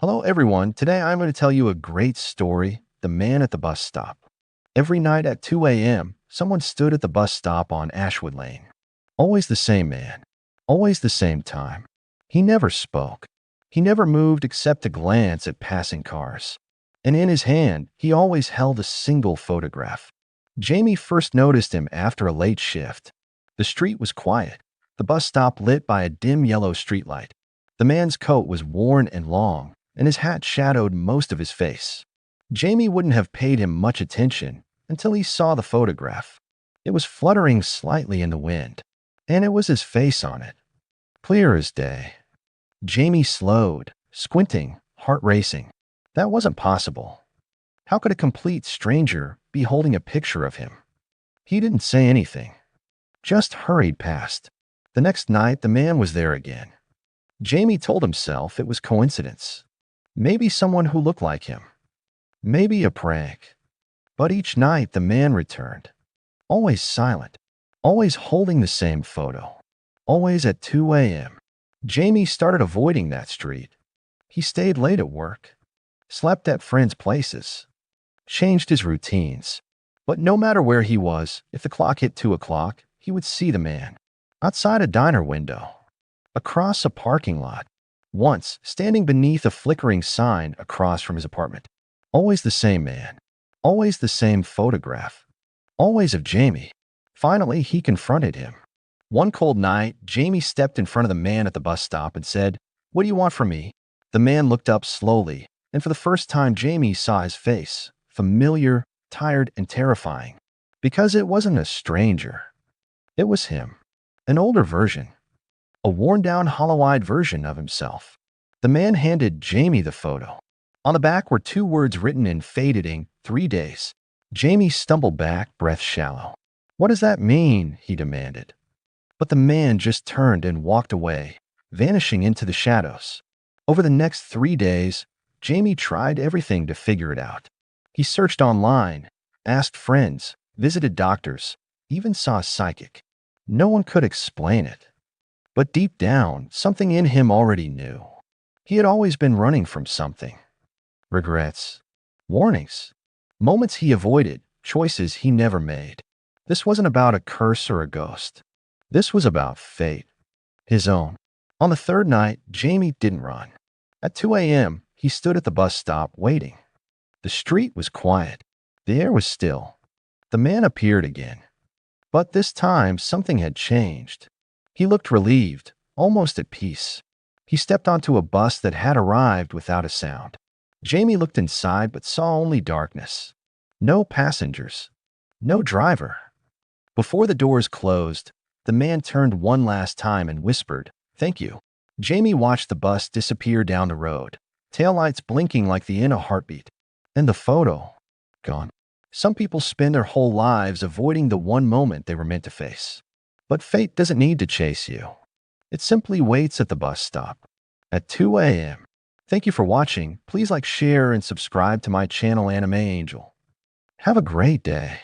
Hello, everyone. Today I'm going to tell you a great story, The Man at the Bus Stop. Every night at 2 a.m., someone stood at the bus stop on Ashwood Lane. Always the same man. Always the same time. He never spoke. He never moved except to glance at passing cars. And in his hand, he always held a single photograph. Jamie first noticed him after a late shift. The street was quiet, the bus stop lit by a dim yellow streetlight. The man's coat was worn and long, and his hat shadowed most of his face. Jamie wouldn't have paid him much attention until he saw the photograph. It was fluttering slightly in the wind, and it was his face on it, clear as day. Jamie slowed, squinting, heart racing. That wasn't possible. How could a complete stranger be holding a picture of him? He didn't say anything, just hurried past. The next night, the man was there again. Jamie told himself it was coincidence. Maybe someone who looked like him. Maybe a prank. But each night the man returned. Always silent. Always holding the same photo. Always at 2 a.m. Jamie started avoiding that street. He stayed late at work. Slept at friends' places. Changed his routines. But no matter where he was, if the clock hit 2 o'clock, he would see the man. Outside a diner window. Across a parking lot. Once, standing beneath a flickering sign across from his apartment. Always the same man. Always the same photograph. Always of Jamie. Finally, he confronted him. One cold night, Jamie stepped in front of the man at the bus stop and said, "What do you want from me?" The man looked up slowly, and for the first time Jamie saw his face, familiar, tired, and terrifying. Because it wasn't a stranger. It was him. An older version. A worn-down, hollow-eyed version of himself. The man handed Jamie the photo. On the back were 2 words written in faded ink, 3 days. Jamie stumbled back, breath shallow. "What does that mean?" he demanded. But the man just turned and walked away, vanishing into the shadows. Over the next 3 days, Jamie tried everything to figure it out. He searched online, asked friends, visited doctors, even saw a psychic. No one could explain it. But deep down, something in him already knew. He had always been running from something. Regrets. Warnings. Moments he avoided. Choices he never made. This wasn't about a curse or a ghost. This was about fate. His own. On the 3rd night, Jamie didn't run. At 2 a.m., he stood at the bus stop waiting. The street was quiet. The air was still. The man appeared again. But this time, something had changed. He looked relieved, almost at peace. He stepped onto a bus that had arrived without a sound. Jamie looked inside but saw only darkness. No passengers. No driver. Before the doors closed, the man turned one last time and whispered, "Thank you." Jamie watched the bus disappear down the road, taillights blinking like the end of a heartbeat. And the photo, gone. Some people spend their whole lives avoiding the one moment they were meant to face. But fate doesn't need to chase you. It simply waits at the bus stop. At 2 a.m. Thank you for watching. Please like, share, and subscribe to my channel Anime Angel. Have a great day.